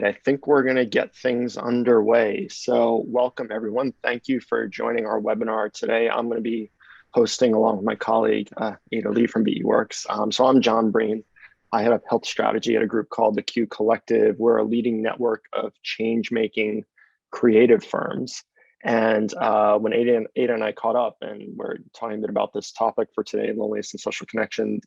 right, I think we're going to get things underway. So, welcome everyone. Thank you for joining our webinar today. I'm going to be hosting along with my colleague, Ada Lee from BEworks. So, I'm John Breen. I head up health strategy at a group called the Q Collective. We're a leading network of change-making creative firms. And when Ada and I caught up and we're talking a bit about this topic for today, loneliness and social connection,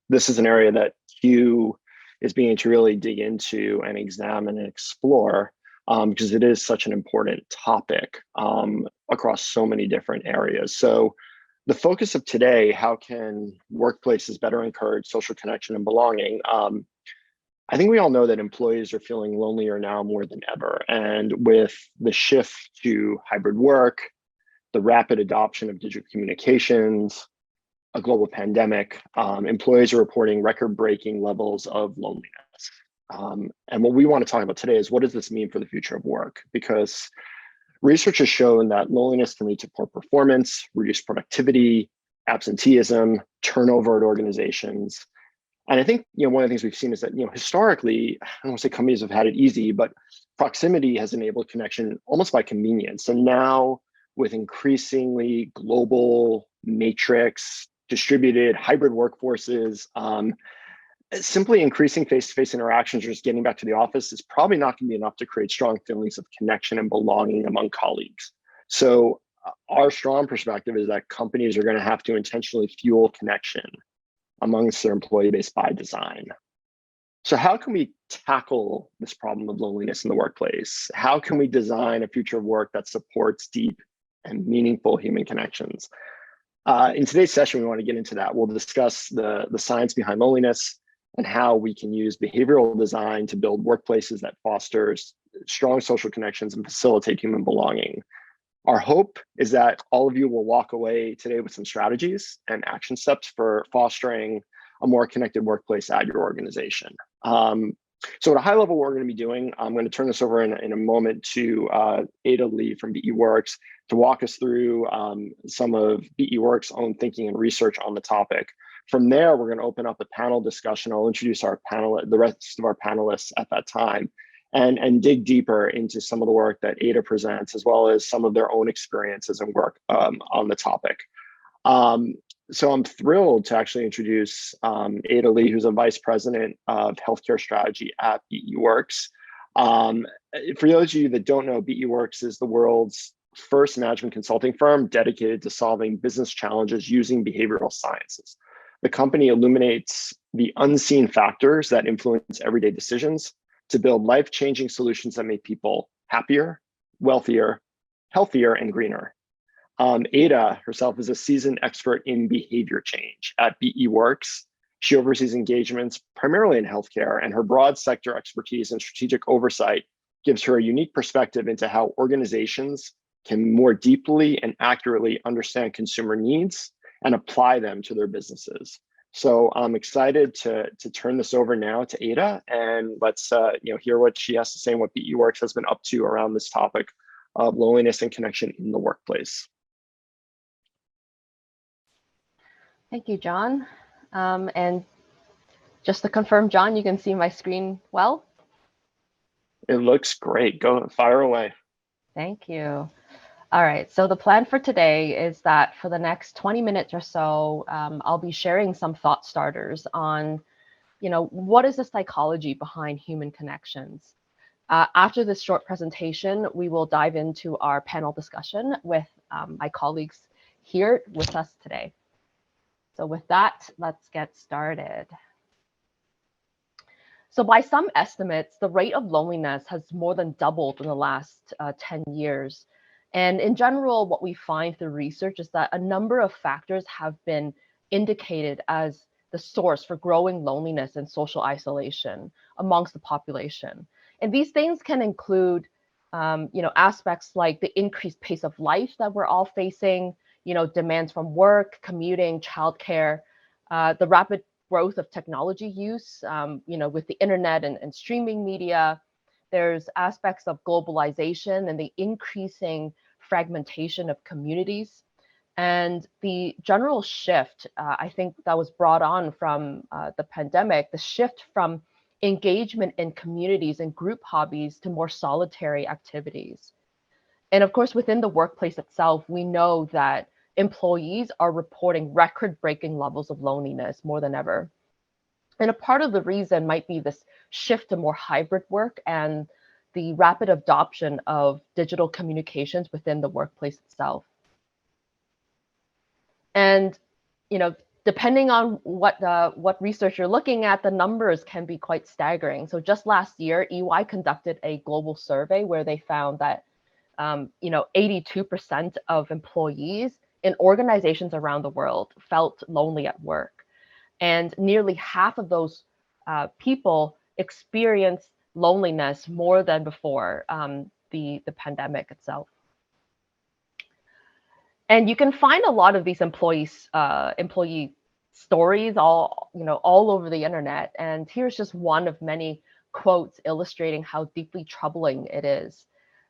this is an area that Q is beginning to really dig into and examine and explore because it is such an important topic across so many different areas. So the focus of today, how can workplaces better encourage social connection and belonging? I think we all know that employees are feeling lonelier now more than ever. And with the shift to hybrid work, the rapid adoption of digital communications, a global pandemic, employees are reporting record-breaking levels of loneliness. And what we want to talk about today is what does this mean for the future of work? Because research has shown that loneliness can lead to poor performance, reduced productivity, absenteeism, turnover at organizations. And I think one of the things we've seen is that historically, I don't want to say companies have had it easy, but proximity has enabled connection almost by convenience. And now with increasingly global matrix, distributed hybrid workforces, simply increasing face-to-face interactions or just getting back to the office is probably not going to be enough to create strong feelings of connection and belonging among colleagues. So our strong perspective is that companies are going to have to intentionally fuel connection amongst their employee base by design. So how can we tackle this problem of loneliness in the workplace? How can we design a future of work that supports deep and meaningful human connections? In today's session, we want to get into that. We'll discuss the science behind loneliness and how we can use behavioral design to build workplaces that fosters strong social connections and facilitate human belonging. Our hope is that all of you will walk away today with some strategies and action steps for fostering a more connected workplace at your organization. So at a high level, what we're going to be doing, I'm going to turn this over in a moment to Ada Lee from BEworks to walk us through some of BEworks' own thinking and research on the topic. From there, we're going to open up a panel discussion. I'll introduce the rest of our panelists at that time and dig deeper into some of the work that Ada presents, as well as some of their own experiences and work on the topic. So I'm thrilled to actually introduce Ada Lee, who's a vice president of healthcare strategy at BEworks. For those of you that don't know, BEworks is the world's first management consulting firm dedicated to solving business challenges using behavioral sciences. The company illuminates the unseen factors that influence everyday decisions to build life-changing solutions that make people happier, wealthier, healthier, and greener. Ada herself is a seasoned expert in behavior change at BEworks. She oversees engagements primarily in healthcare, and her broad sector expertise and strategic oversight gives her a unique perspective into how organizations can more deeply and accurately understand consumer needs and apply them to their businesses. So I'm excited to turn this over now to Ada, and let's hear what she has to say and what BEworks has been up to around this topic of loneliness and connection in the workplace. Thank you, John. And just to confirm, John, you can see my screen well? It looks great. Go fire away. Thank you. All right, so the plan for today is that for the next 20 minutes or so, I'll be sharing some thought starters on, what is the psychology behind human connections? After this short presentation, we will dive into our panel discussion with my colleagues here with us today. So with that, let's get started. So by some estimates, the rate of loneliness has more than doubled in the last 10 years. And in general, what we find through research is that a number of factors have been indicated as the source for growing loneliness and social isolation amongst the population. And these things can include, aspects like the increased pace of life that we're all facing, demands from work, commuting, childcare, the rapid growth of technology use, with the internet and streaming media. There's aspects of globalization and the increasing fragmentation of communities. And the general shift, I think that was brought on from the pandemic, the shift from engagement in communities and group hobbies to more solitary activities. And of course, within the workplace itself, we know that employees are reporting record-breaking levels of loneliness more than ever. And a part of the reason might be this shift to more hybrid work and the rapid adoption of digital communications within the workplace itself. And depending on what research you're looking at, the numbers can be quite staggering. So just last year, EY conducted a global survey where they found that 82% of employees in organizations around the world felt lonely at work, and nearly half of those people experienced loneliness more than before the pandemic itself. And you can find a lot of these employee stories all over the internet. And here's just one of many quotes illustrating how deeply troubling it is.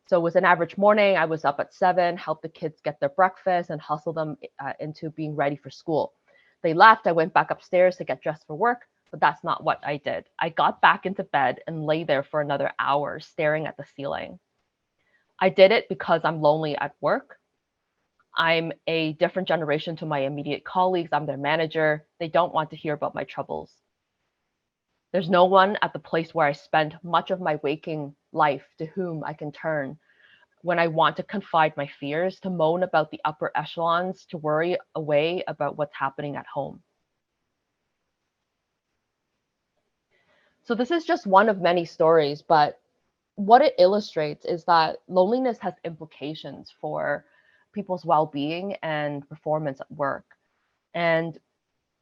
So it was an average morning. I was up at 7, helped the kids get their breakfast and hustle them into being ready for school. They left. I went back upstairs to get dressed for work, but that's not what I did. I got back into bed and lay there for another hour staring at the ceiling. I did it because I'm lonely at work. I'm a different generation to my immediate colleagues. I'm their manager. They don't want to hear about my troubles. There's no one at the place where I spend much of my waking life to whom I can turn when I want to confide my fears, to moan about the upper echelons, to worry away about what's happening at home. So this is just one of many stories, but what it illustrates is that loneliness has implications for people's well-being and performance at work. And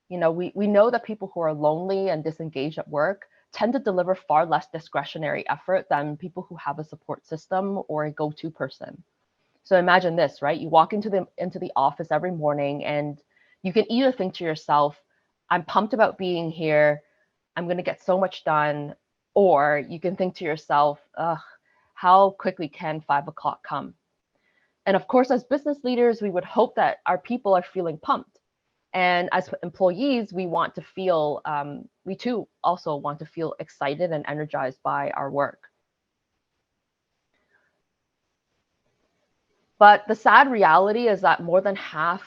we know that people who are lonely and disengaged at work tend to deliver far less discretionary effort than people who have a support system or a go-to person. So imagine this, right? You walk into the office every morning and you can either think to yourself, I'm pumped about being here, I'm going to get so much done, or you can think to yourself, ugh, how quickly can 5 o'clock come? And of course, as business leaders, we would hope that our people are feeling pumped. And as employees, we too also want to feel excited and energized by our work. But the sad reality is that more than half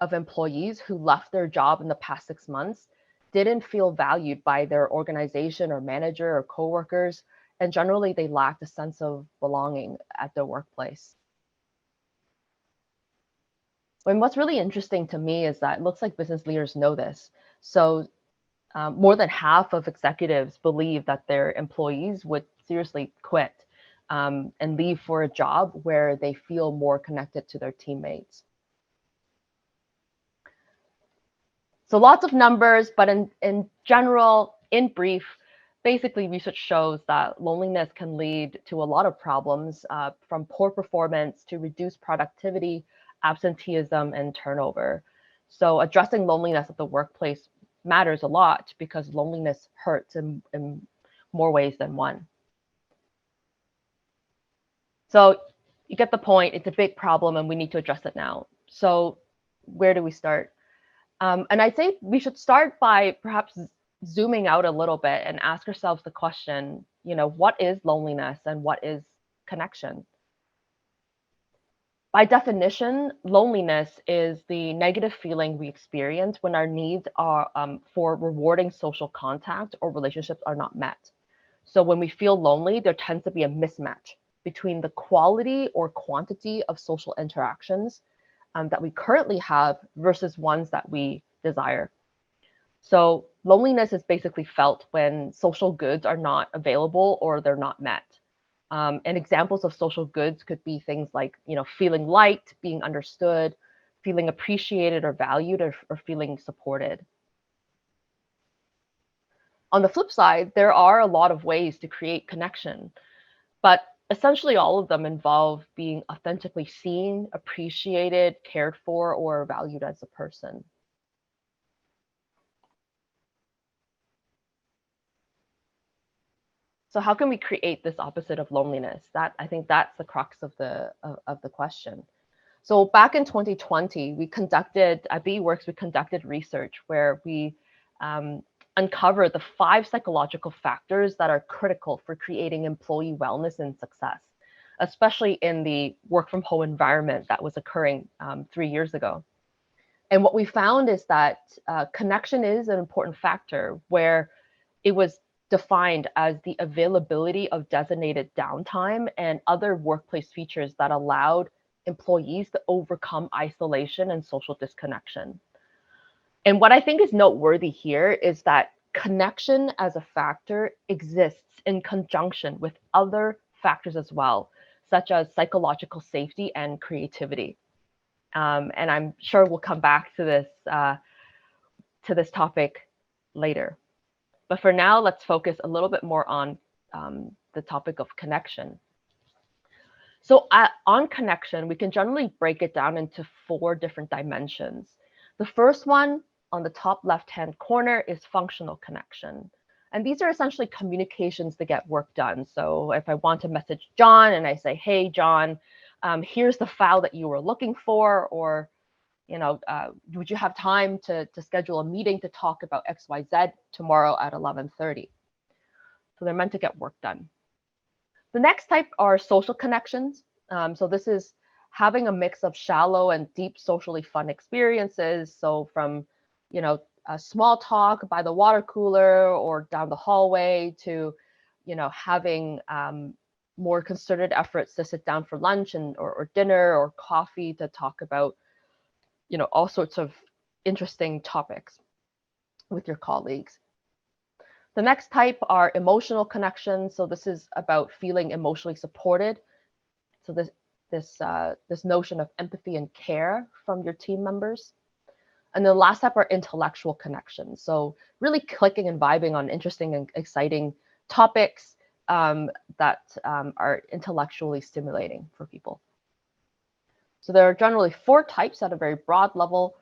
of employees who left their job in the past 6 months didn't feel valued by their organization or manager or coworkers, and generally they lacked a sense of belonging at their workplace. And what's really interesting to me is that it looks like business leaders know this. So more than half of executives believe that their employees would seriously quit and leave for a job where they feel more connected to their teammates. So lots of numbers, but in general, in brief, basically research shows that loneliness can lead to a lot of problems, from poor performance to reduced productivity, absenteeism, and turnover. So addressing loneliness at the workplace matters a lot because loneliness hurts in more ways than one. So you get the point. It's a big problem and we need to address it now. So where do we start? And I'd say we should start by perhaps zooming out a little bit and ask ourselves the question, what is loneliness and what is connection? By definition, loneliness is the negative feeling we experience when our needs are for rewarding social contact or relationships are not met. So when we feel lonely, there tends to be a mismatch between the quality or quantity of social interactions that we currently have versus ones that we desire. So loneliness is basically felt when social goods are not available or they're not met. And examples of social goods could be things like, feeling liked, being understood, feeling appreciated or valued, or feeling supported. On the flip side, there are a lot of ways to create connection, but essentially all of them involve being authentically seen, appreciated, cared for, or valued as a person. So how can we create this opposite of loneliness? I think that's the crux of the question. So back in 2020, at BEworks, we conducted research where we uncover the 5 psychological factors that are critical for creating employee wellness and success, especially in the work from home environment that was occurring 3 years ago. And what we found is that connection is an important factor, where it was defined as the availability of designated downtime and other workplace features that allowed employees to overcome isolation and social disconnection. And what I think is noteworthy here is that connection as a factor exists in conjunction with other factors as well, such as psychological safety and creativity. And I'm sure we'll come back to this topic later. But for now, let's focus a little bit more on the topic of connection. So on connection, we can generally break it down into 4 different dimensions. The first one on the top left-hand corner is functional connection. And these are essentially communications to get work done. So if I want to message John and I say, hey, John, here's the file that you were looking for, or would you have time to schedule a meeting to talk about XYZ tomorrow at 11:30? So they're meant to get work done. The next type are social connections. So this is having a mix of shallow and deep socially fun experiences. So from, a small talk by the water cooler or down the hallway to, having more concerted efforts to sit down for lunch or dinner or coffee to talk about, all sorts of interesting topics with your colleagues. The next type are emotional connections. So this is about feeling emotionally supported. So this notion of empathy and care from your team members. And the last type are intellectual connections. So really clicking and vibing on interesting and exciting topics that are intellectually stimulating for people. So there are generally 4 types at a very broad level.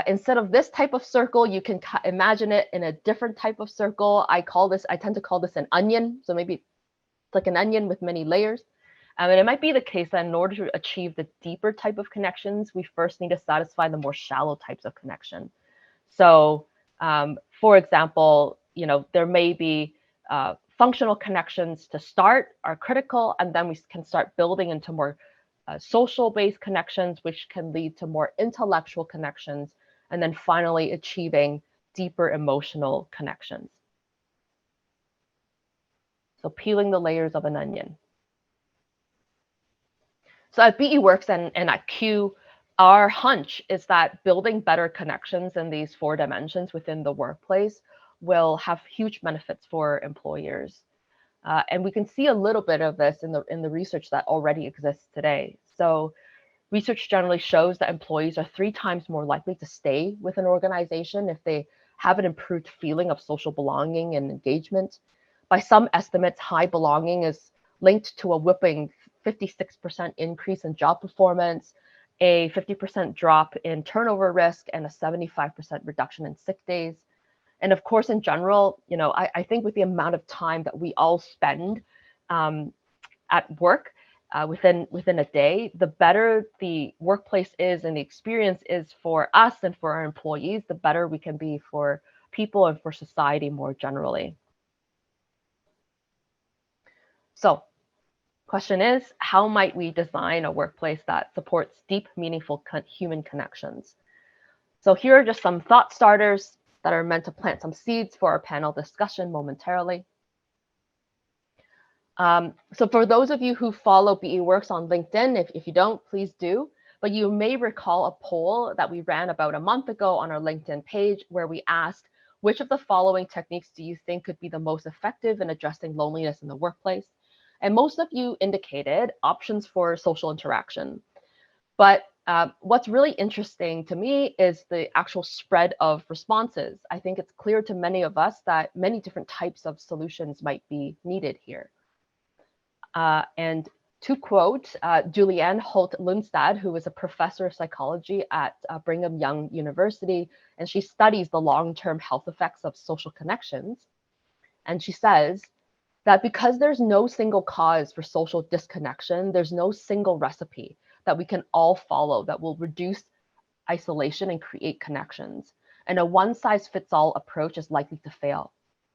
Instead of this type of circle, you can imagine it in a different type of circle. I tend to call this an onion. So maybe it's like an onion with many layers. And it might be the case that in order to achieve the deeper type of connections, we first need to satisfy the more shallow types of connection. So, for example, there may be functional connections to start are critical, and then we can start building into more social-based connections, which can lead to more intellectual connections, and then finally achieving deeper emotional connections. So peeling the layers of an onion. So at BEworks and at Q, our hunch is that building better connections in these 4 dimensions within the workplace will have huge benefits for employers. And we can see a little bit of this in the research that already exists today. So research generally shows that employees are 3 times more likely to stay with an organization if they have an improved feeling of social belonging and engagement. By some estimates, high belonging is linked to a whopping 56% increase in job performance, a 50% drop in turnover risk, and a 75% reduction in sick days. And of course, in general, I think with the amount of time that we all spend at work within a day, the better the workplace is and the experience is for us and for our employees, the better we can be for people and for society more generally. So, question is, how might we design a workplace that supports deep, meaningful human connections? So here are just some thought starters that are meant to plant some seeds for our panel discussion momentarily. So for those of you who follow BEworks on LinkedIn, if you don't, please do. But you may recall a poll that we ran about a month ago on our LinkedIn page where we asked, which of the following techniques do you think could be the most effective in addressing loneliness in the workplace? And most of you indicated options for social interaction. But what's really interesting to me is the actual spread of responses. I think it's clear to many of us that many different types of solutions might be needed here. And to quote Julianne Holt-Lundstad, who is a professor of psychology at Brigham Young University, and she studies the long-term health effects of social connections. And she says that because there's no single cause for social disconnection, there's no single recipe that we can all follow that will reduce isolation and create connections. and a one-size-fits-all approach is likely to fail.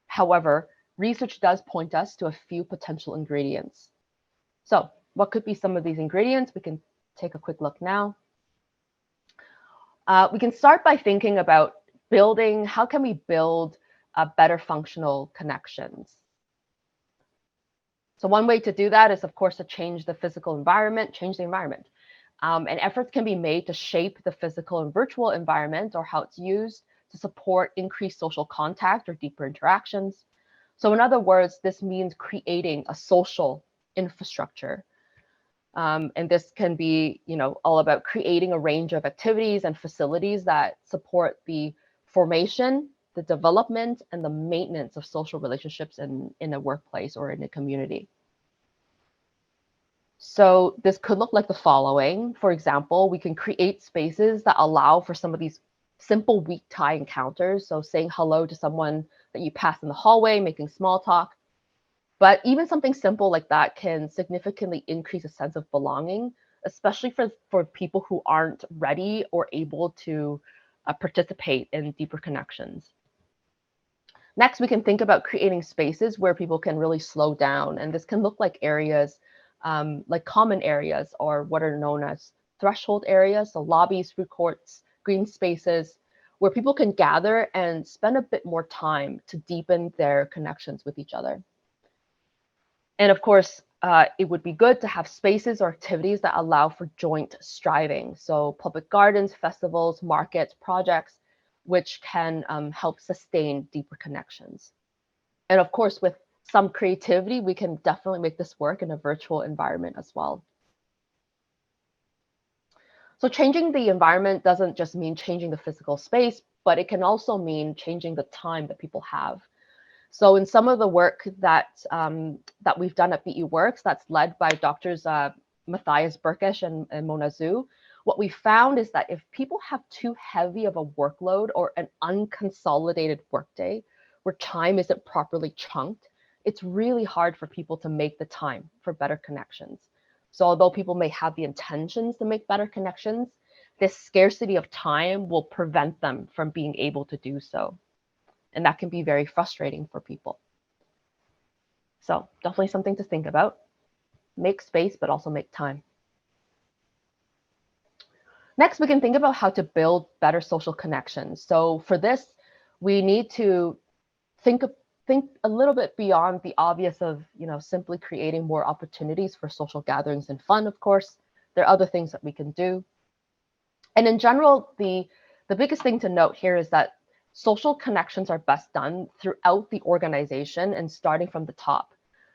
However, research does point us to a few potential ingredients. So what could be some of these ingredients? We can take a quick look now. We can start by thinking about how can we build better functional connections? So one way to do that is, of course, to change the physical environment, change the environment. And efforts can be made to shape the physical and virtual environment or how it's used to support increased social contact or deeper interactions. So in other words, this means creating a social infrastructure. And this can be, all about creating a range of activities and facilities that support the formation, the development, and the maintenance of social relationships in a workplace or in a community. So this could look like the following. For example, we can create spaces that allow for some of these simple weak tie encounters. So saying hello to someone that you pass in the hallway, making small talk. But even something simple like that can significantly increase a sense of belonging, especially for people who aren't ready or able to participate in deeper connections. Next, we can think about creating spaces where people can really slow down. And this can look like areas, like common areas, or what are known as threshold areas, so lobbies, food courts, green spaces, where people can gather and spend a bit more time to deepen their connections with each other. And of course, it would be good to have spaces or activities that allow for joint striving. So public gardens, festivals, markets, projects, which can help sustain deeper connections. And of course, with some creativity, we can definitely make this work in a virtual environment as well. So changing the environment doesn't just mean changing the physical space, but it can also mean changing the time that people have. So in some of the work that we've done at BEworks, that's led by doctors Matthias Burkish and Mona Zhu, what we found is that if people have too heavy of a workload or an unconsolidated workday where time isn't properly chunked, it's really hard for people to make the time for better connections. So although people may have the intentions to make better connections, this scarcity of time will prevent them from being able to do so. And that can be very frustrating for people. So definitely something to think about. Make space, but also make time. Next, we can think about how to build better social connections. So for this, we need to think a little bit beyond the obvious of, simply creating more opportunities for social gatherings and fun, of course. There are other things that we can do. And in general, the biggest thing to note here is that social connections are best done throughout the organization and starting from the top.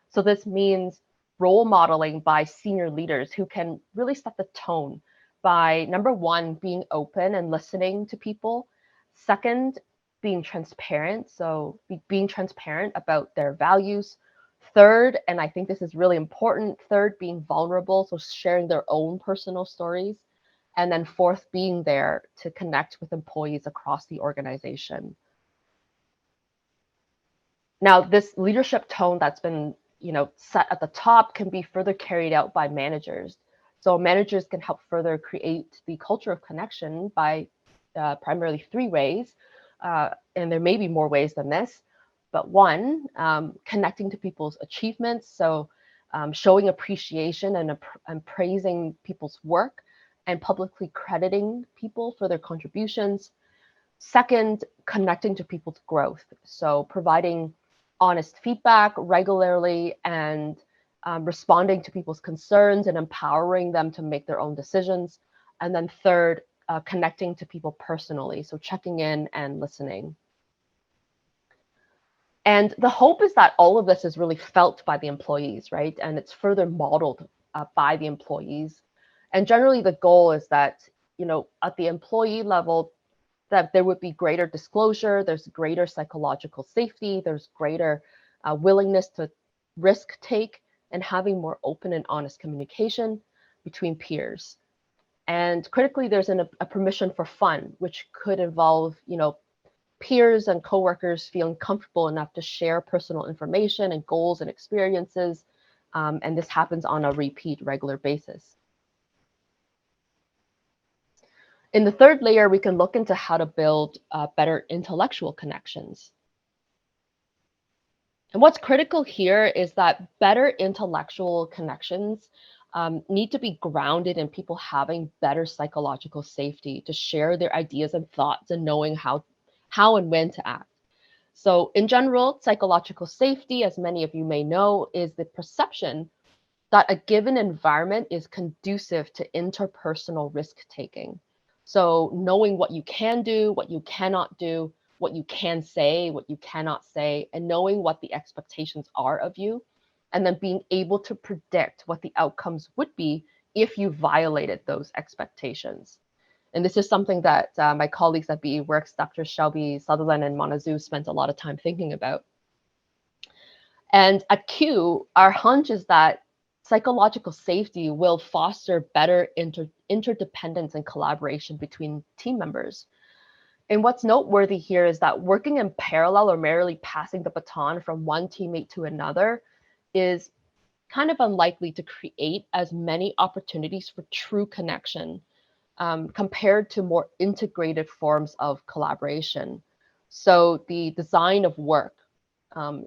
So this means role modeling by senior leaders who can really set the tone by, number one, being open and listening to people. Second, being transparent. So being transparent about their values. Third, and I think this is really important, third, being vulnerable. So sharing their own personal stories. And then fourth, being there to connect with employees across the organization. Now, this leadership tone that's been, set at the top can be further carried out by managers. So managers can help further create the culture of connection by primarily three ways. And there may be more ways than this, but one, connecting to people's achievements. So showing appreciation and praising people's work, and publicly crediting people for their contributions. Second, connecting to people's growth. So providing honest feedback regularly and responding to people's concerns and empowering them to make their own decisions. And then third, connecting to people personally. So checking in and listening. And the hope is that all of this is really felt by the employees, right? And it's further modeled by the employees. And generally, the goal is that, at the employee level, that there would be greater disclosure, there's greater psychological safety, there's greater willingness to risk take, and having more open and honest communication between peers. And critically, there's a permission for fun, which could involve, peers and coworkers feeling comfortable enough to share personal information and goals and experiences. And this happens on a repeat, regular basis. In the third layer, we can look into how to build better intellectual connections. And what's critical here is that better intellectual connections need to be grounded in people having better psychological safety to share their ideas and thoughts and knowing how and when to act. So in general, psychological safety, as many of you may know, is the perception that a given environment is conducive to interpersonal risk taking. So knowing what you can do, what you cannot do, what you can say, what you cannot say, and knowing what the expectations are of you, and then being able to predict what the outcomes would be if you violated those expectations. And this is something that my colleagues at BEworks, Dr. Shelby Sutherland and Monazoo, spent a lot of time thinking about. And at Q, our hunch is that psychological safety will foster better interdependence and collaboration between team members. And what's noteworthy here is that working in parallel or merely passing the baton from one teammate to another is kind of unlikely to create as many opportunities for true connection compared to more integrated forms of collaboration. So the design of work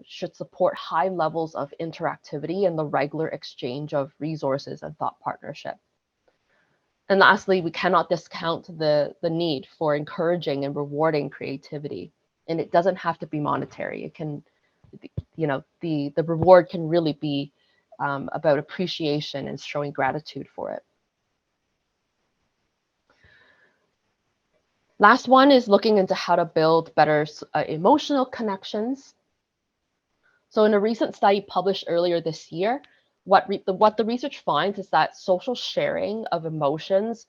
should support high levels of interactivity and the regular exchange of resources and thought partnership. And lastly, we cannot discount the need for encouraging and rewarding creativity. And it doesn't have to be monetary. It can, the reward can really be about appreciation and showing gratitude for it. Last one is looking into how to build better emotional connections. So in a recent study published earlier this year, what the research finds is that social sharing of emotions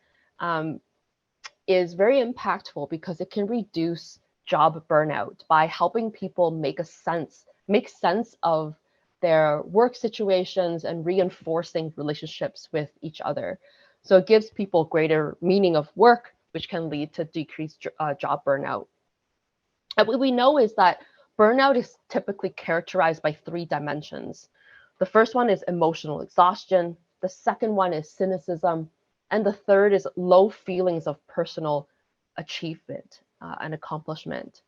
is very impactful because it can reduce job burnout by helping people make sense of their work situations and reinforcing relationships with each other. So it gives people greater meaning of work, which can lead to decreased job burnout. And what we know is that burnout is typically characterized by three dimensions. The first one is emotional exhaustion. The second one is cynicism. And the third is low feelings of personal achievement and accomplishment.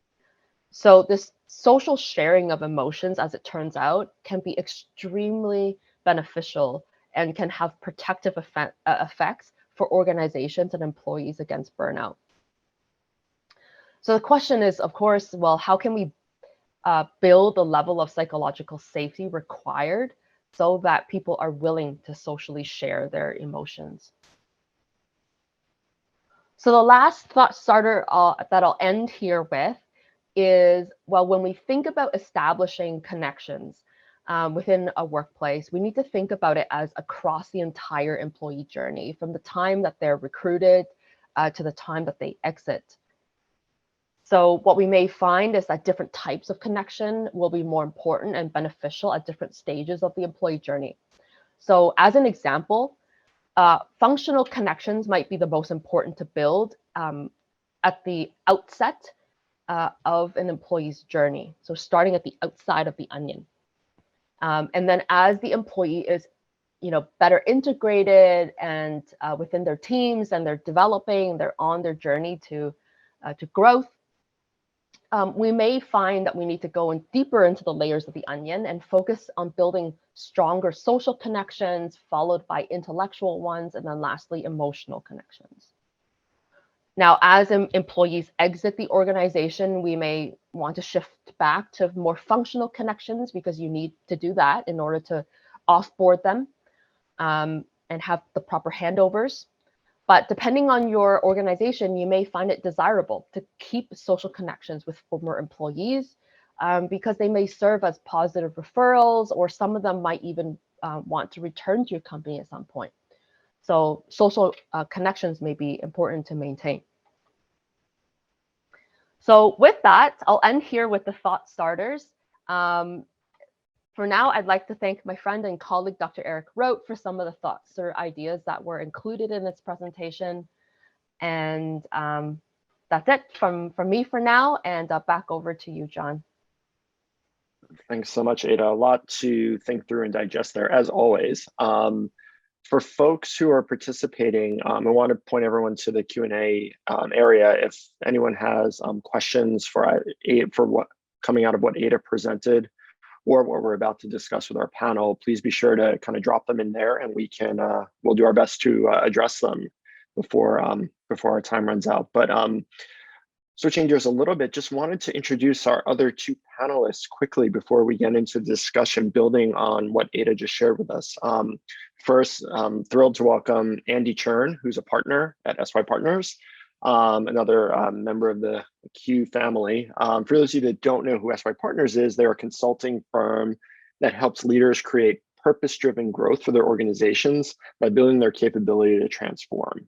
So this social sharing of emotions, as it turns out, can be extremely beneficial and can have protective effects for organizations and employees against burnout. So the question is, of course, well, how can we build the level of psychological safety required so that people are willing to socially share their emotions? So the last thought starter that I'll end here with is, well, when we think about establishing connections within a workplace, we need to think about it as across the entire employee journey, from the time that they're recruited to the time that they exit. So what we may find is that different types of connection will be more important and beneficial at different stages of the employee journey. So as an example, functional connections might be the most important to build at the outset of an employee's journey. So starting at the outside of the onion. And then as the employee is better integrated and within their teams, and they're developing, they're on their journey to growth, we may find that we need to go in deeper into the layers of the onion and focus on building stronger social connections, followed by intellectual ones, and then lastly, emotional connections. Now, as employees exit the organization, we may want to shift back to more functional connections because you need to do that in order to offboard them and have the proper handovers. But depending on your organization, you may find it desirable to keep social connections with former employees because they may serve as positive referrals, or some of them might even want to return to your company at some point. So social connections may be important to maintain. So with that, I'll end here with the thought starters. For now, I'd like to thank my friend and colleague, Dr. Eric Rote, for some of the thoughts or ideas that were included in this presentation. And that's it from me for now, and back over to you, John. Thanks so much, Ada. A lot to think through and digest there, as always. For folks who are participating, I want to point everyone to the Q&A area. If anyone has questions for what coming out of what Ada presented, or what we're about to discuss with our panel, please be sure to kind of drop them in there, and we'll do our best to address them before our time runs out. But switching gears a little bit, just wanted to introduce our other two panelists quickly before we get into the discussion, building on what Ada just shared with us. First, thrilled to welcome Andy Chern, who's a partner at SYPartners, another member of the Q family. For those of you that don't know who SYPartners is, they're a consulting firm that helps leaders create purpose-driven growth for their organizations by building their capability to transform.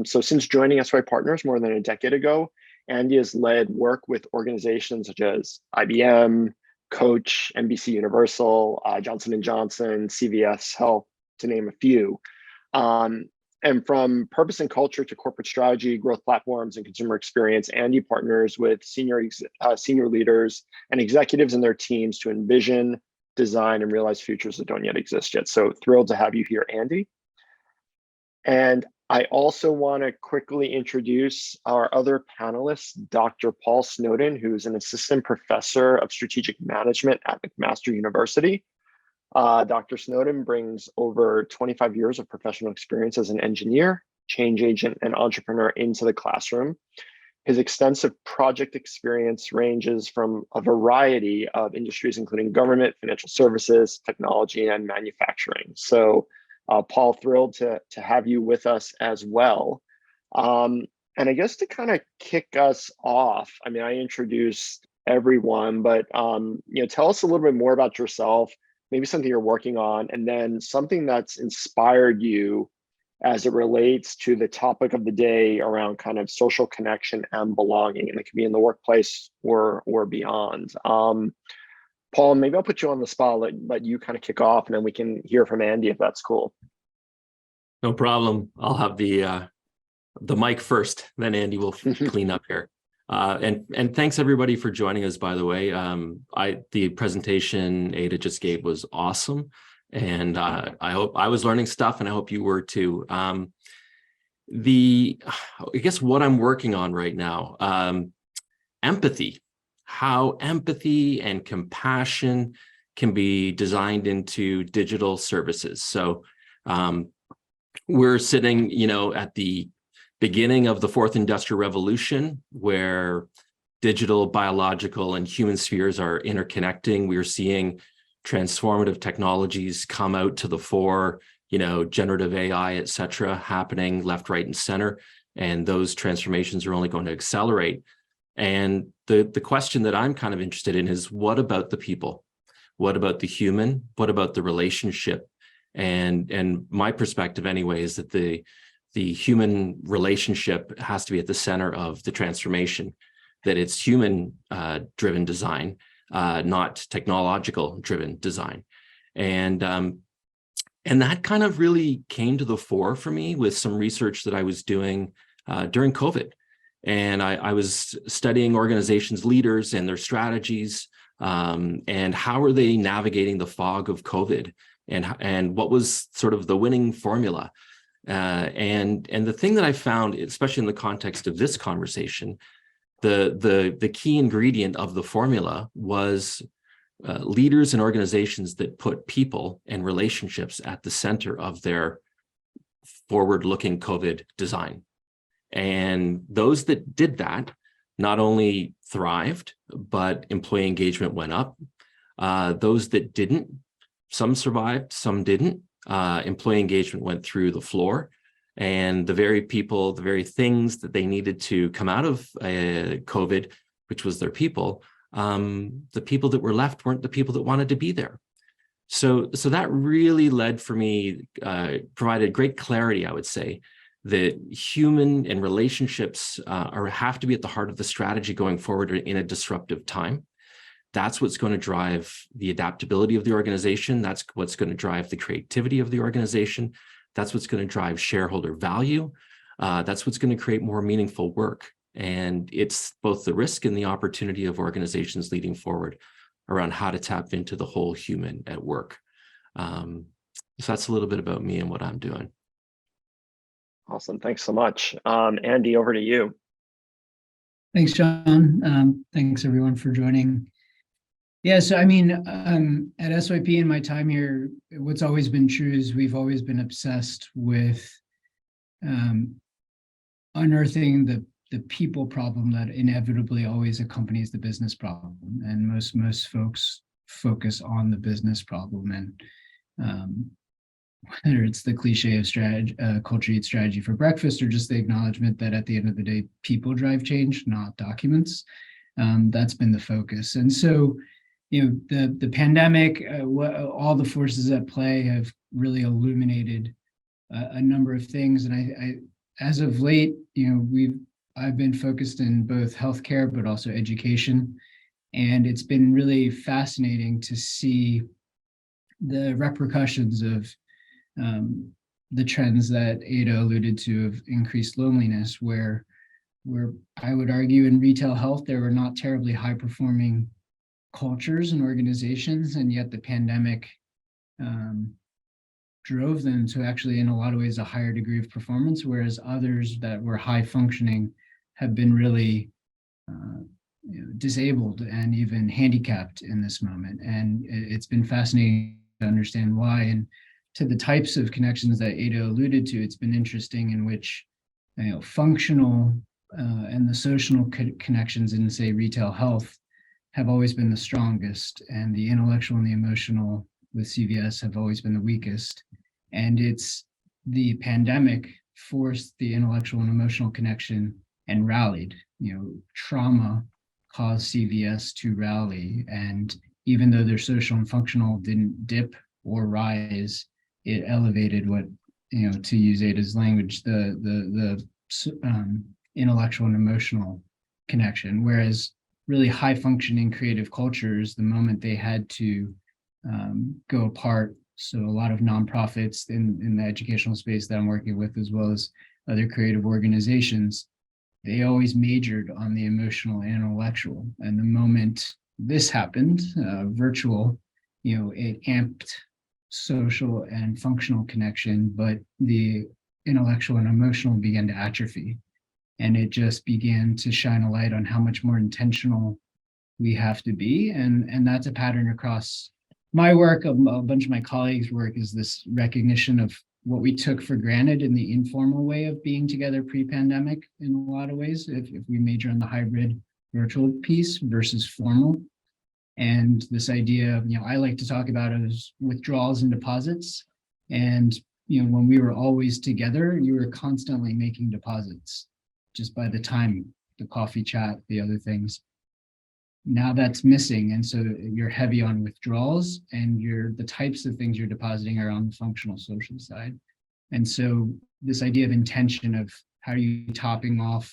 So since joining SYPartners more than a decade ago, Andy has led work with organizations such as IBM, Coach, NBC Universal, Johnson & Johnson, CVS Health, to name a few. And from purpose and culture to corporate strategy, growth platforms, and consumer experience, Andy partners with senior leaders and executives and their teams to envision, design, and realize futures that don't yet exist yet. So thrilled to have you here, Andy. And I also want to quickly introduce our other panelists, Dr. Paul Snowdon, who's an assistant professor of strategic management at McMaster University. Dr. Snowdon brings over 25 years of professional experience as an engineer, change agent, and entrepreneur into the classroom. His extensive project experience ranges from a variety of industries, including government, financial services, technology, and manufacturing. So Paul, thrilled to have you with us as well. And I guess to kind of kick us off, I mean, I introduced everyone, but tell us a little bit more about yourself, maybe something you're working on, and then something that's inspired you as it relates to the topic of the day around kind of social connection and belonging, and it can be in the workplace or beyond. Paul, maybe I'll put you on the spot, let you kind of kick off, and then we can hear from Andy if that's cool. No problem. I'll have the mic first, then Andy will clean up here. And thanks everybody for joining us, by the way. The presentation Ada just gave was awesome. And I hope I was learning stuff, and I hope you were too. I guess what I'm working on right now, empathy, how empathy and compassion can be designed into digital services. So we're sitting, at the beginning of the fourth industrial revolution, where digital, biological, and human spheres are interconnecting. We're seeing transformative technologies come out to the fore, generative AI, et cetera, happening left, right, and center. And those transformations are only going to accelerate. And the question that I'm kind of interested in is, what about the people? What about the human? What about the relationship? And my perspective anyway is that the human relationship has to be at the center of the transformation, that it's human driven design, not technological driven design. And that kind of really came to the fore for me with some research that I was doing during COVID. And I was studying organizations, leaders, and their strategies, and how are they navigating the fog of COVID, and what was sort of the winning formula. And the thing that I found, especially in the context of this conversation, the key ingredient of the formula was leaders and organizations that put people and relationships at the center of their forward-looking COVID design. And those that did that not only thrived, but employee engagement went up. Those that didn't, some survived, some didn't. Employee engagement went through the floor, and the very people, the very things that they needed to come out of COVID, which was their people, the people that were left weren't the people that wanted to be there. So that really led for me, provided great clarity, I would say, that human and relationships have to be at the heart of the strategy going forward in a disruptive time. That's what's going to drive the adaptability of the organization. That's what's going to drive the creativity of the organization. That's what's going to drive shareholder value. That's what's going to create more meaningful work. And it's both the risk and the opportunity of organizations leading forward around how to tap into the whole human at work. So that's a little bit about me and what I'm doing. Awesome. Thanks so much. Andy, over to you. Thanks, John. Thanks everyone for joining. Yeah, so I mean, at SYP in my time here, what's always been true is we've always been obsessed with unearthing the people problem that inevitably always accompanies the business problem, and most folks focus on the business problem, and whether it's the cliche of strategy, culture eats strategy for breakfast, or just the acknowledgement that at the end of the day, people drive change, not documents. That's been the focus. And so, the pandemic, all the forces at play have really illuminated a number of things. And I as of late, I've been focused in both healthcare, but also education. And it's been really fascinating to see the repercussions of the trends that Ada alluded to of increased loneliness, where I would argue in retail health, there were not terribly high performing cultures and organizations, and yet the pandemic drove them to actually, in a lot of ways, a higher degree of performance, whereas others that were high functioning have been really disabled and even handicapped in this moment. And it's been fascinating to understand why. And to the types of connections that Ada alluded to, it's been interesting in which functional and the social connections in, say, retail health have always been the strongest, and the intellectual and the emotional with CVS have always been the weakest. And it's the pandemic forced the intellectual and emotional connection and rallied. Trauma caused CVS to rally, and even though their social and functional didn't dip or rise, it elevated what, to use Ada's language, the intellectual and emotional connection. Whereas really high functioning creative cultures, the moment they had to go apart, so a lot of nonprofits in the educational space that I'm working with, as well as other creative organizations, they always majored on the emotional and intellectual. And the moment this happened, virtual, it amped social and functional connection, but the intellectual and emotional began to atrophy. And it just began to shine a light on how much more intentional we have to be. And that's a pattern across my work, a bunch of my colleagues' work, is this recognition of what we took for granted in the informal way of being together pre-pandemic in a lot of ways, if we major on the hybrid virtual piece versus formal. And this idea of, I like to talk about it as withdrawals and deposits. And, when we were always together, you were constantly making deposits just by the time, the coffee chat, the other things. Now that's missing. And so you're heavy on withdrawals, and the types of things you're depositing are on the functional social side. And so this idea of intention of how are you topping off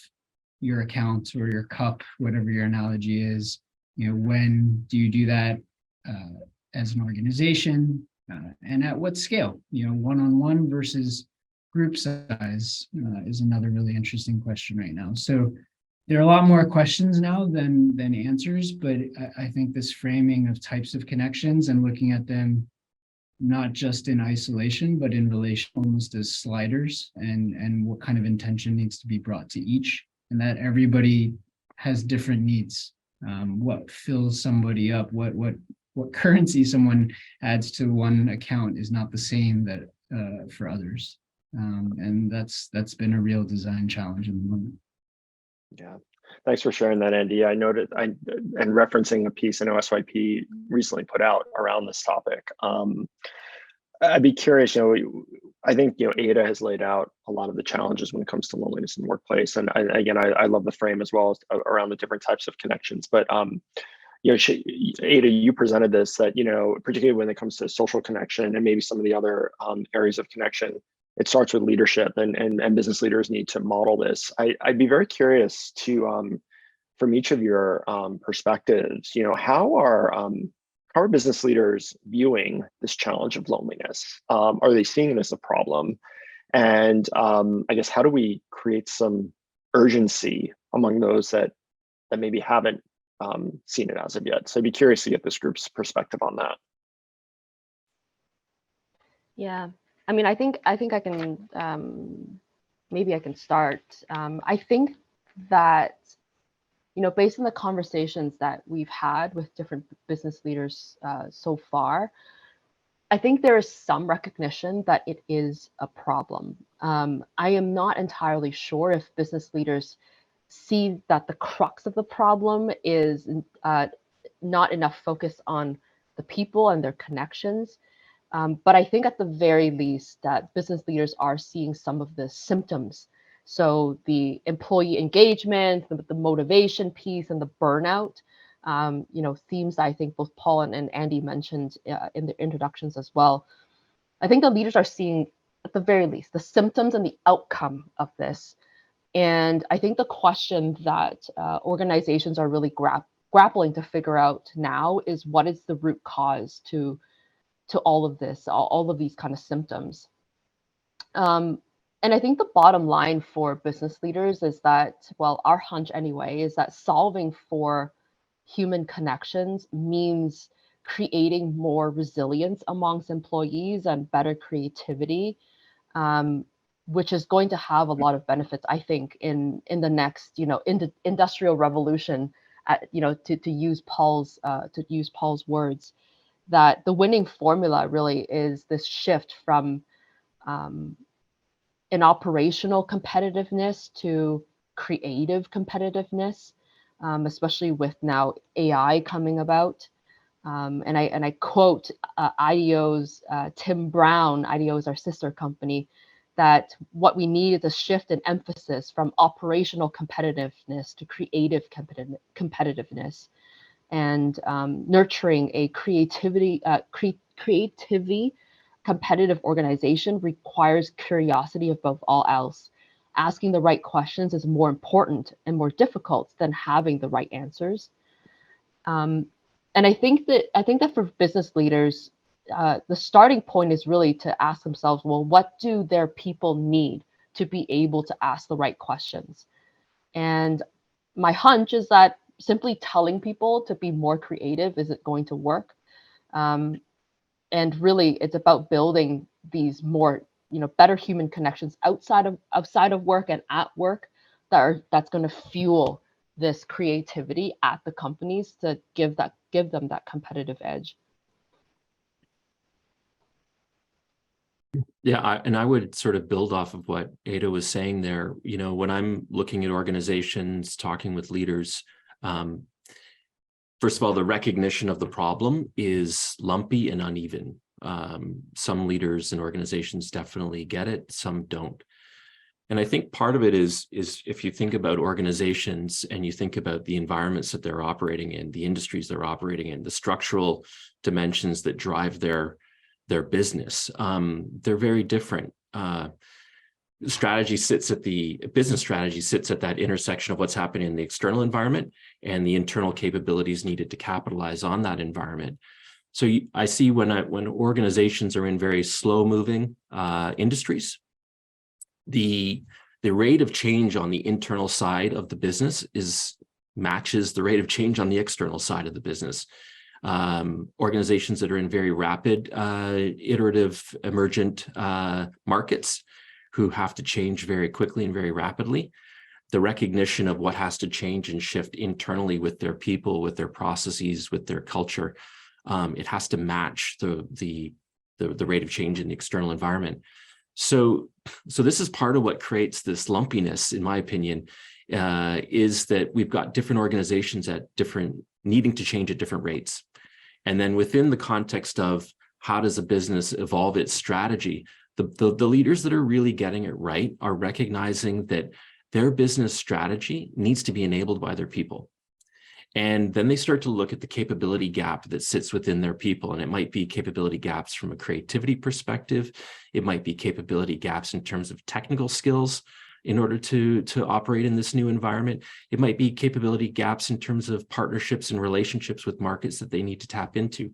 your account or your cup, whatever your analogy is, when do you do that as an organization, and at what scale? One-on-one versus group size is another really interesting question right now. So there are a lot more questions now than answers, but I think this framing of types of connections and looking at them not just in isolation, but in relation, almost as sliders, and what kind of intention needs to be brought to each, and that everybody has different needs. What fills somebody up, what currency someone adds to one account is not the same that for others. And that's been a real design challenge in the moment. Yeah, thanks for sharing that, Andy. I noted, and referencing a piece I know SYP recently put out around this topic. I'd be curious, I think, Ada has laid out a lot of the challenges when it comes to loneliness in the workplace. And I love the frame as well as around the different types of connections. But, Ada, you presented this, that, particularly when it comes to social connection and maybe some of the other areas of connection, it starts with leadership, and business leaders need to model this. I'd be very curious to, from each of your perspectives, how are business leaders viewing this challenge of loneliness? Are they seeing it as a problem? And I guess, how do we create some urgency among those that maybe haven't seen it as of yet? So I'd be curious to get this group's perspective on that. Yeah, I mean, I think I can maybe I can start. I think that based on the conversations that we've had with different business leaders so far, I think there is some recognition that it is a problem. I am not entirely sure if business leaders see that the crux of the problem is not enough focus on the people and their connections. But I think at the very least that business leaders are seeing some of the symptoms. So the employee engagement, the motivation piece, and the burnout, themes I think both Paul and Andy mentioned in their introductions as well. I think the leaders are seeing, at the very least, the symptoms and the outcome of this. And I think the question that organizations are really grappling to figure out now is what is the root cause to all of this, all of these kind of symptoms. And I think the bottom line for business leaders is that, well, our hunch anyway, is that solving for human connections means creating more resilience amongst employees and better creativity, which is going to have a lot of benefits, I think, in the next, in the industrial revolution, to use Paul's words, that the winning formula really is this shift from an operational competitiveness to creative competitiveness, especially with now AI coming about. And I quote IDEO's Tim Brown. IDEO is our sister company. That what we need is a shift in emphasis from operational competitiveness to creative competitiveness, and nurturing a creativity competitive organization requires curiosity above all else. Asking the right questions is more important and more difficult than having the right answers. And I think that for business leaders, the starting point is really to ask themselves, well, what do their people need to be able to ask the right questions? And my hunch is that simply telling people to be more creative isn't going to work. And really, it's about building these more, better human connections outside of work and at work that's going to fuel this creativity at the companies to give them that competitive edge. Yeah, and I would sort of build off of what Ada was saying there. When I'm looking at organizations, talking with leaders, first of all, the recognition of the problem is lumpy and uneven. Some leaders and organizations definitely get it, some don't. And I think part of it is if you think about organizations and you think about the environments that they're operating in, the industries they're operating in, the structural dimensions that drive their business, they're very different. Business strategy sits at that intersection of what's happening in the external environment and the internal capabilities needed to capitalize on that environment. So I see when organizations are in very slow-moving industries, the rate of change on the internal side of the business matches the rate of change on the external side of the business. Organizations that are in very rapid, iterative, emergent markets who have to change very quickly and very rapidly, the recognition of what has to change and shift internally with their people, with their processes, with their culture, it has to match the rate of change in the external environment. So this is part of what creates this lumpiness, in my opinion, is that we've got different organizations needing to change at different rates. And then within the context of how does a business evolve its strategy, the leaders that are really getting it right are recognizing that their business strategy needs to be enabled by their people. And then they start to look at the capability gap that sits within their people. And it might be capability gaps from a creativity perspective. It might be capability gaps in terms of technical skills in order to operate in this new environment. It might be capability gaps in terms of partnerships and relationships with markets that they need to tap into.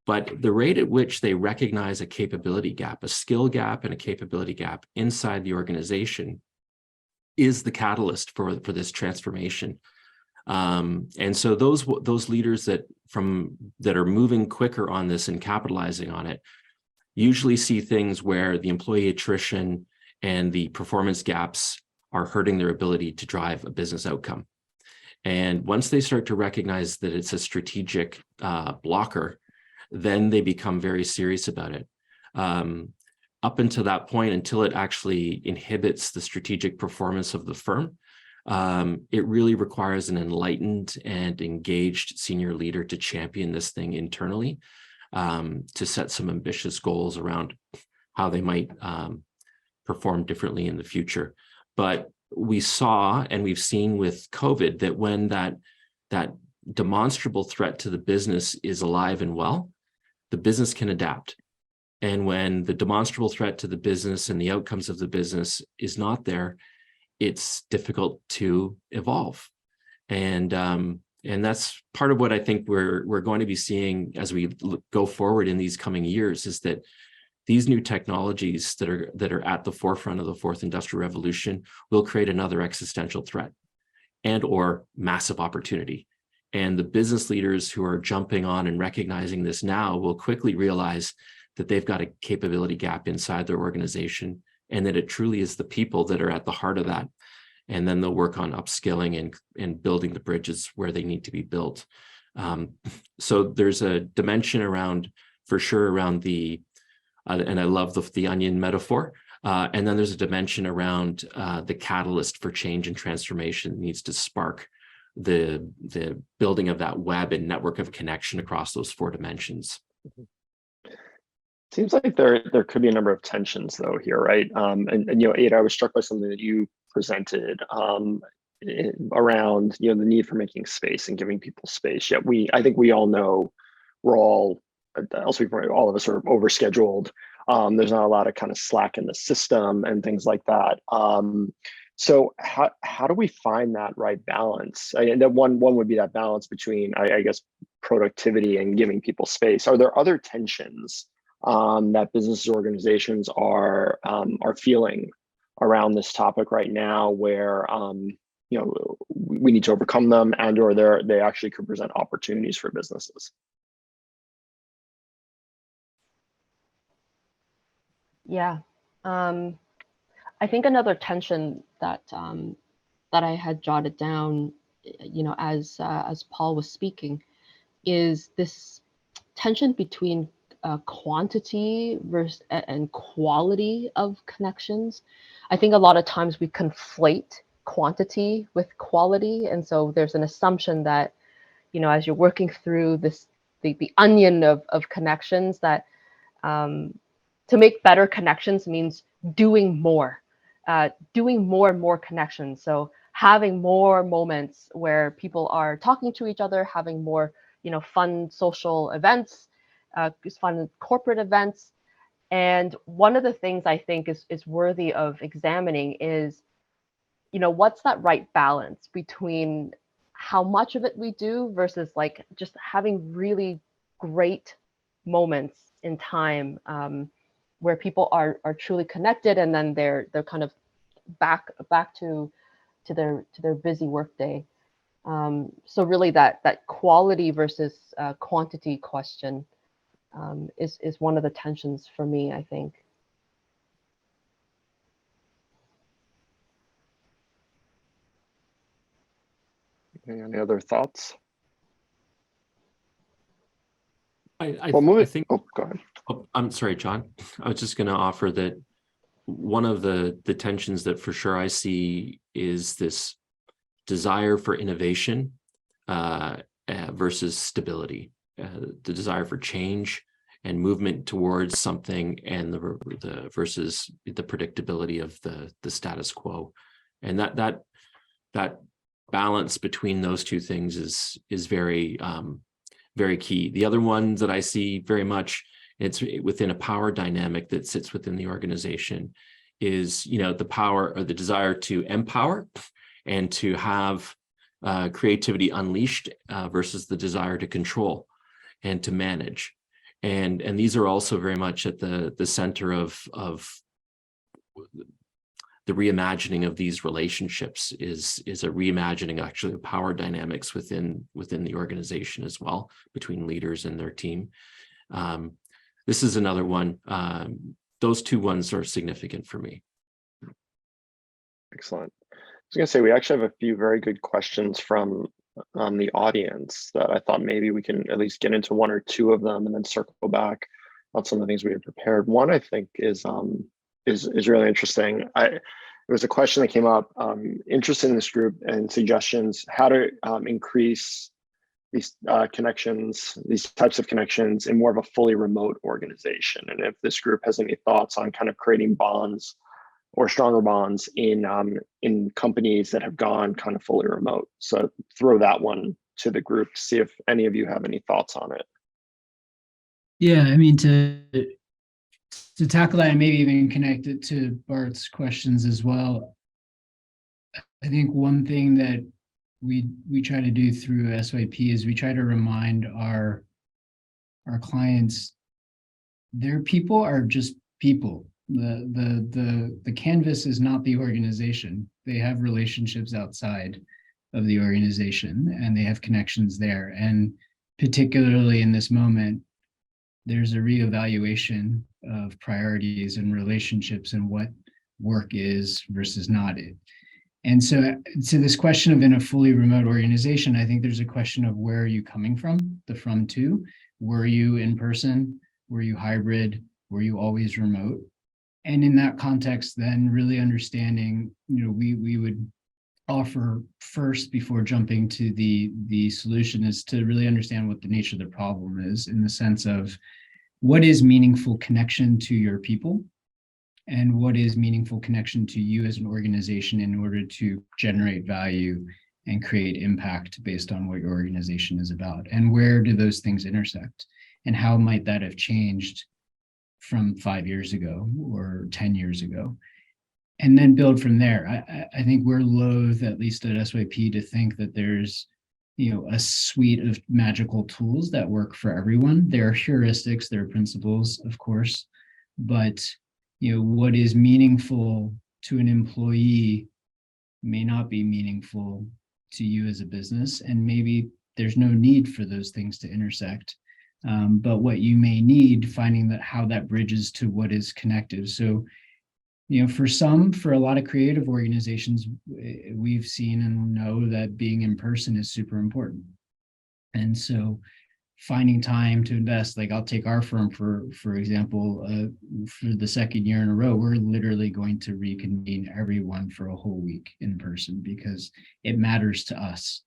But the rate at which they recognize a capability gap, a skill gap and a capability gap inside the organization is the catalyst for this transformation. And so those leaders that are moving quicker on this and capitalizing on it usually see things where the employee attrition and the performance gaps are hurting their ability to drive a business outcome. And once they start to recognize that it's a strategic blocker, then they become very serious about it. Up until that point, until it actually inhibits the strategic performance of the firm, it really requires an enlightened and engaged senior leader to champion this thing internally, to set some ambitious goals around how they might perform differently in the future. But we saw, and we've seen with COVID, that when that demonstrable threat to the business is alive and well, the business can adapt. And when the demonstrable threat to the business and the outcomes of the business is not there, it's difficult to evolve. And that's part of what I think we're going to be seeing as we go forward in these coming years, is that these new technologies that are at the forefront of the fourth industrial revolution will create another existential threat and or massive opportunity. And the business leaders who are jumping on and recognizing this now will quickly realize that they've got a capability gap inside their organization, and that it truly is the people that are at the heart of that. And then they'll work on upskilling and building the bridges where they need to be built. So there's a dimension around, for sure, around the, and I love the onion metaphor. And then there's a dimension around the catalyst for change and transformation that needs to spark the building of that web and network of connection across those four dimensions. Seems like there could be a number of tensions though here, right? And you know, Ada, I was struck by something that you presented around, you know, the need for making space and giving people space. Yet I think we all know we're all, all of us are overscheduled. There's not a lot of kind of slack in the system and things like that. So how do we find that right balance? And that one would be that balance between, I guess, productivity and giving people space. Are there other tensions that business organizations are feeling around this topic right now, where you know, we need to overcome them, and or they actually could present opportunities for businesses? Yeah, I think another tension that that I had jotted down, you know, as Paul was speaking, is this tension between quantity versus and quality of connections. I think a lot of times we conflate quantity with quality, and so there's an assumption that, you know, as you're working through this the onion of connections, that to make better connections means doing more and more connections. So having more moments where people are talking to each other, having more, you know, fun social events, fun corporate events. And one of the things I think is worthy of examining is, you know, what's that right balance between how much of it we do versus like just having really great moments in time where people are truly connected, and then they're kind of back to their busy workday. So really that quality versus quantity question is one of the tensions for me, I think. Any other thoughts? I think. Oh, go ahead. Oh, I'm sorry, John. I was just going to offer that one of the tensions that for sure I see is this desire for innovation versus stability, the desire for change and movement towards something, and the versus the predictability of the status quo, and that balance between those two things is very very key. The other one that I see very much, it's within a power dynamic that sits within the organization, is, you know, the power or the desire to empower and to have creativity unleashed versus the desire to control and to manage. And these are also very much at the center of the reimagining of these relationships, is a reimagining actually of power dynamics within the organization as well, between leaders and their team. this is another one. Those two ones are significant for me. Excellent. I was going to say, we actually have a few very good questions from the audience that I thought maybe we can at least get into one or two of them and then circle back on some of the things we had prepared. One I think is really interesting. It was a question that came up, interested in this group and suggestions, how to increase these connections, these types of connections in more of a fully remote organization. And if this group has any thoughts on kind of creating bonds or stronger bonds in companies that have gone kind of fully remote. So throw that one to the group, see if any of you have any thoughts on it. Yeah, I mean, to tackle that and maybe even connect it to Bart's questions as well, I think one thing that we try to do through SYP is we try to remind our clients, their people are just people. The canvas is not the organization. They have relationships outside of the organization and they have connections there. And particularly in this moment, there's a reevaluation of priorities and relationships and what work is versus not it. And so to this question of in a fully remote organization, I think there's a question of where are you coming from, the from to. Were you in person? Were you hybrid? Were you always remote? And in that context, then really understanding, we would offer first before jumping to the solution is to really understand what the nature of the problem is in the sense of what is meaningful connection to your people and what is meaningful connection to you as an organization in order to generate value and create impact based on what your organization is about. And where do those things intersect? And how might that have changed from 5 years ago or 10 years ago? And then build from there. I think we're loath, at least at SYP, to think that there's a suite of magical tools that work for everyone. There are heuristics, there are principles, of course, but what is meaningful to an employee may not be meaningful to you as a business, and maybe there's no need for those things to intersect. But what you may need, finding that how that bridges to what is connective. So, for a lot of creative organizations, we've seen and know that being in person is super important. And so finding time to invest, like I'll take our firm for example, for the second year in a row, we're literally going to reconvene everyone for a whole week in person because it matters to us.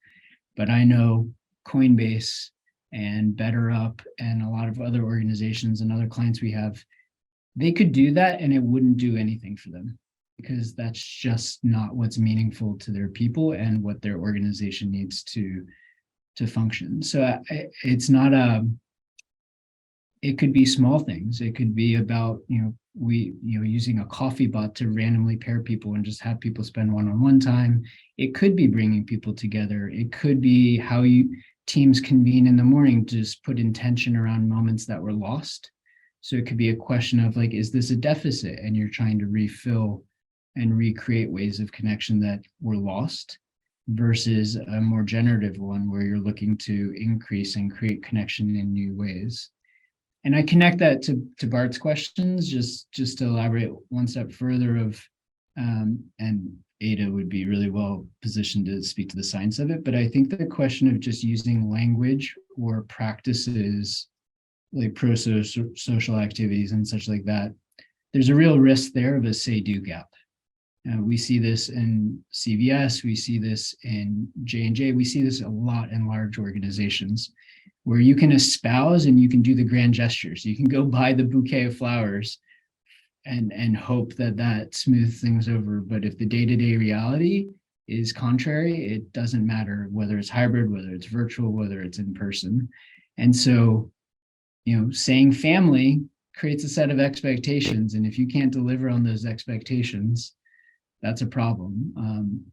But I know Coinbase and BetterUp and a lot of other organizations and other clients we have, they could do that and it wouldn't do anything for them because that's just not what's meaningful to their people and what their organization needs to function. So it's not it could be small things. It could be about, using a coffee bot to randomly pair people and just have people spend one-on-one time. It could be bringing people together. It could be how teams convene in the morning to just put intention around moments that were lost. So it could be a question of like, is this a deficit? And you're trying to refill and recreate ways of connection that were lost versus a more generative one where you're looking to increase and create connection in new ways. And I connect that to Bart's questions, just to elaborate one step further of, and Ada would be really well positioned to speak to the science of it, but I think the question of just using language or practices like pro-social activities and such like that, there's a real risk there of a say-do gap. We see this in CVS, we see this in J&J, we see this a lot in large organizations where you can espouse and you can do the grand gestures. You can go buy the bouquet of flowers and hope that smooths things over. But if the day-to-day reality is contrary, it doesn't matter whether it's hybrid, whether it's virtual, whether it's in person. And so, saying family creates a set of expectations. And if you can't deliver on those expectations, that's a problem.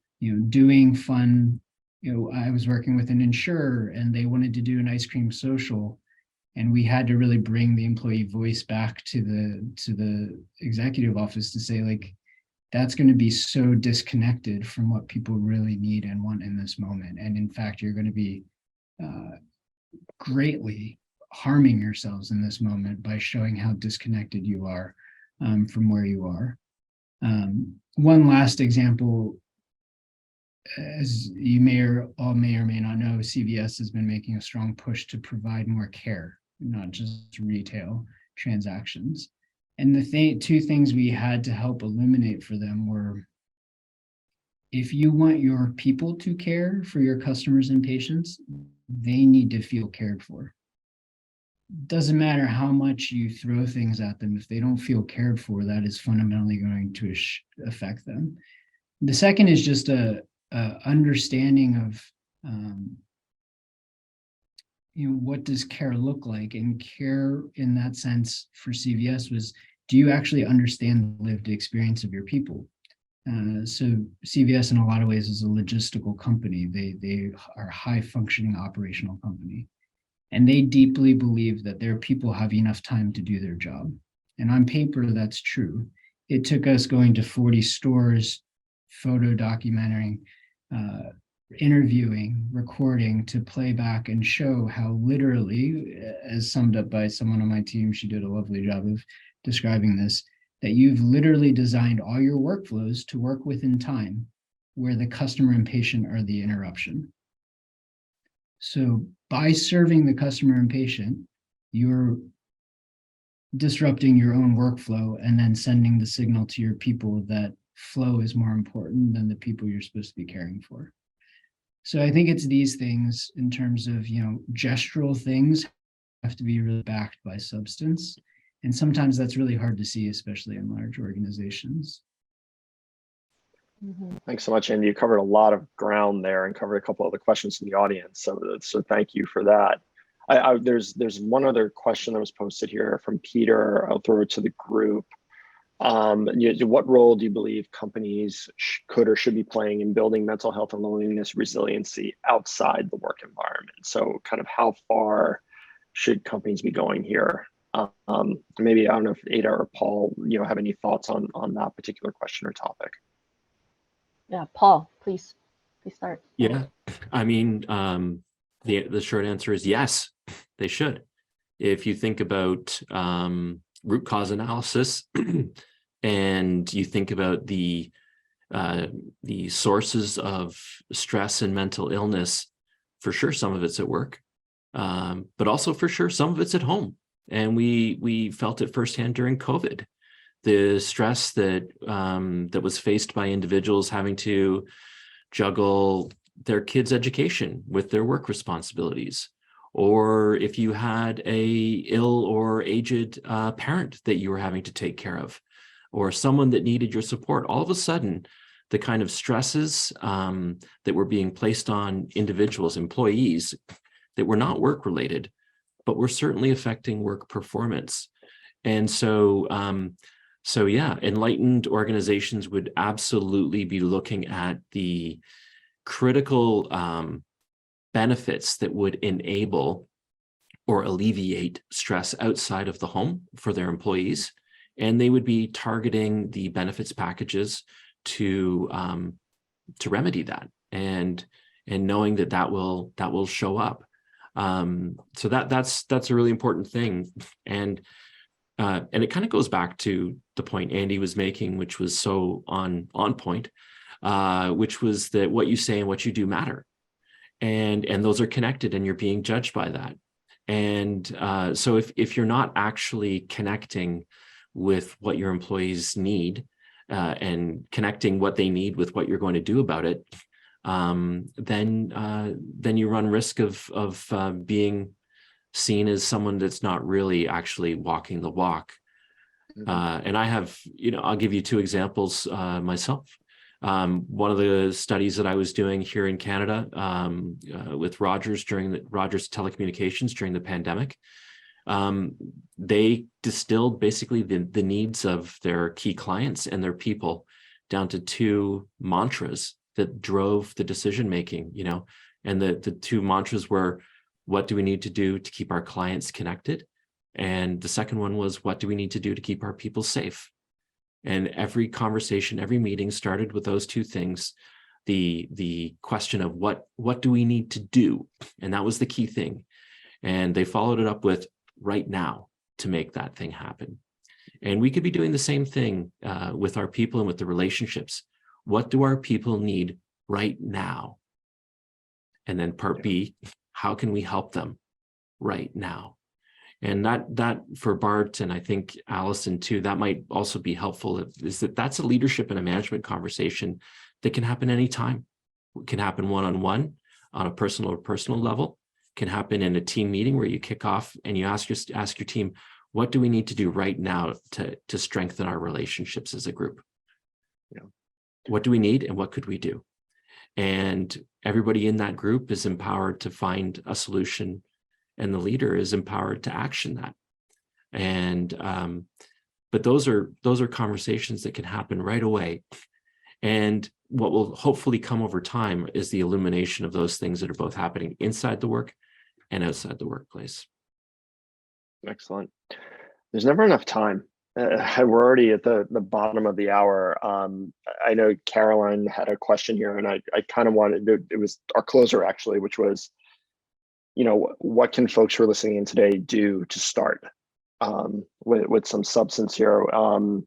Doing fun, I was working with an insurer and they wanted to do an ice cream social. And we had to really bring the employee voice back to the executive office to say, like, that's going to be so disconnected from what people really need and want in this moment. And in fact, you're going to be greatly harming yourselves in this moment by showing how disconnected you are from where you are. One last example, as you may or may not know, CVS has been making a strong push to provide more care, not just retail transactions. And the two things we had to help illuminate for them were, if you want your people to care for your customers and patients, they need to feel cared for. Doesn't matter how much you throw things at them, if they don't feel cared for, that is fundamentally going to affect them. The second is just a understanding of what does care look like, and care in that sense for CVS was, do you actually understand the lived experience of your people? So CVS in a lot of ways is a logistical company. They are a high functioning operational company. And they deeply believe that their people have enough time to do their job. And on paper, that's true. It took us going to 40 stores, photo documenting, interviewing, recording, to play back and show how literally, as summed up by someone on my team, she did a lovely job of describing this, that you've literally designed all your workflows to work within time, where the customer and patient are the interruption. So by serving the customer and patient, you're disrupting your own workflow and then sending the signal to your people that flow is more important than the people you're supposed to be caring for. So I think it's these things in terms of, gestural things have to be really backed by substance. And sometimes that's really hard to see, especially in large organizations. Mm-hmm. Thanks so much, Andy. You covered a lot of ground there and covered a couple of the questions from the audience. So thank you for that. There's one other question that was posted here from Peter. I'll throw it to the group. What role do you believe companies could or should be playing in building mental health and loneliness resiliency outside the work environment? So kind of how far should companies be going here? Maybe, I don't know if Ada or Paul, have any thoughts on that particular question or topic. Yeah, Paul, please start. Yeah, I mean, the short answer is yes, they should. If you think about root cause analysis, and you think about the sources of stress and mental illness, for sure some of it's at work, but also for sure some of it's at home. And we felt it firsthand during COVID. The stress that that was faced by individuals having to juggle their kids' education with their work responsibilities, or if you had a ill or aged parent that you were having to take care of, or someone that needed your support, all of a sudden, the kind of stresses that were being placed on individuals, employees, that were not work-related, but were certainly affecting work performance. And so yeah, enlightened organizations would absolutely be looking at the critical benefits that would enable or alleviate stress outside of the home for their employees. And they would be targeting the benefits packages to remedy that, and knowing that will show up. So that's a really important thing. And it kind of goes back to the point Andy was making, which was so on point, which was that what you say and what you do matter. And those are connected, and you're being judged by that. And so if you're not actually connecting with what your employees need, and connecting what they need with what you're going to do about it, then you run risk of being seen as someone that's not really actually walking the walk. And I have, I'll give you two examples myself. One of the studies that I was doing here in Canada with Rogers Rogers Telecommunications during the pandemic, they distilled basically the needs of their key clients and their people down to two mantras that drove the decision making, and the two mantras were, what do we need to do to keep our clients connected? And the second one was, what do we need to do to keep our people safe? And every conversation, every meeting started with those two things. The question of what do we need to do? And that was the key thing. And they followed it up with right now to make that thing happen. And we could be doing the same thing with our people and with the relationships. What do our people need right now? And then part B, how can we help them right now? And that for Bart, and I think Allison too, that might also be helpful, is that's a leadership and a management conversation that can happen anytime. It can happen one-on-one on a personal level, can happen in a team meeting where you kick off and you ask your team, what do we need to do right now to strengthen our relationships as a group? Yeah. What do we need and what could we do? And everybody in that group is empowered to find a solution, and the leader is empowered to action that. And but those are conversations that can happen right away. And what will hopefully come over time is the illumination of those things that are both happening inside the work and outside the workplace. Excellent. There's never enough time. We're already at the bottom of the hour. I know Caroline had a question here, and I kind of wanted to, it was our closer actually, which was, what can folks who are listening in today do to start with some substance here? I'm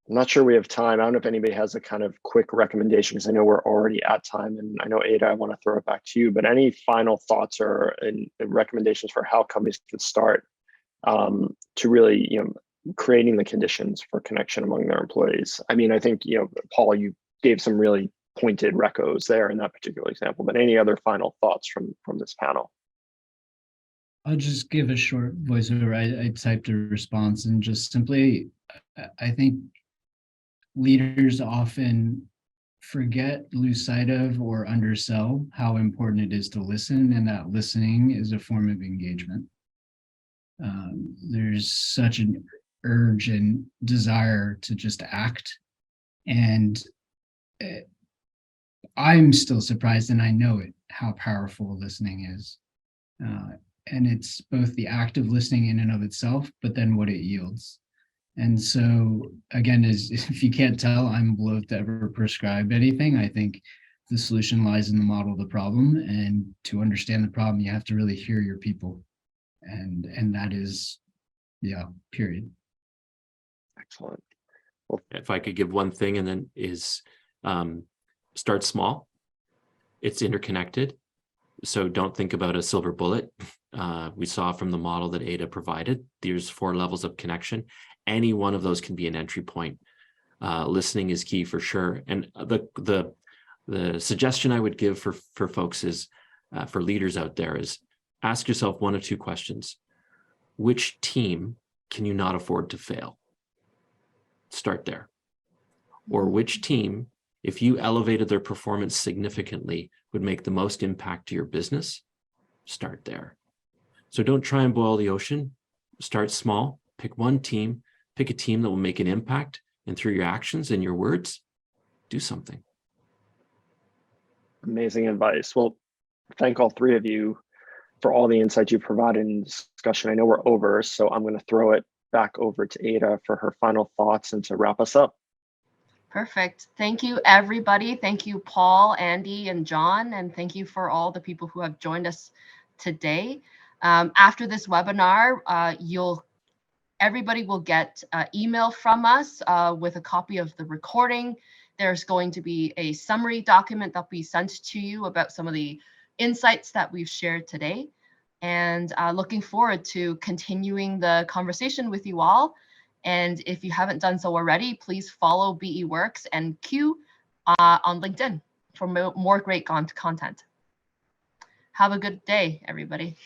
not sure we have time. I don't know if anybody has a kind of quick recommendation, because I know we're already at time, and I know Ada, I want to throw it back to you, but any final thoughts or recommendations for how companies can start to really, creating the conditions for connection among their employees? I mean, I think, Paul, you gave some really pointed recos there in that particular example, but any other final thoughts from this panel? I'll just give a short voiceover. I typed a response, and just simply, I think leaders often forget, lose sight of, or undersell how important it is to listen, and that listening is a form of engagement. There's such an urge and desire to just act, and I'm still surprised, and I know it, how powerful listening is. And it's both the act of listening in and of itself, but then what it yields. And so, again, if you can't tell, I'm loath to ever prescribe anything. I think the solution lies in the model of the problem, and to understand the problem, you have to really hear your people. And that is, period. Excellent. Well, if I could give one thing, and then is start small. It's interconnected. So don't think about a silver bullet. We saw from the model that Ada provided, there's 4 levels of connection. Any one of those can be an entry point. Listening is key for sure. And the suggestion I would give for folks is, for leaders out there, is ask yourself 1 or 2 questions. Which team can you not afford to fail? Start there. Or which team, if you elevated their performance significantly, would make the most impact to your business? Start there. So don't try and boil the ocean. Start small. Pick one team. Pick a team that will make an impact, and through your actions and your words, do something. Amazing advice. Well, thank all 3 of you for all the insights you provided in the discussion. I know we're over, so I'm going to throw it back over to Ada for her final thoughts and to wrap us up. Perfect. Thank you, everybody. Thank you, Paul, Andy, and John. And thank you for all the people who have joined us today. After this webinar, everybody will get email from us with a copy of the recording. There's going to be a summary document that'll be sent to you about some of the insights that we've shared today. And looking forward to continuing the conversation with you all. And if you haven't done so already, please follow BEworks and Q on LinkedIn for more great content. Have a good day, everybody.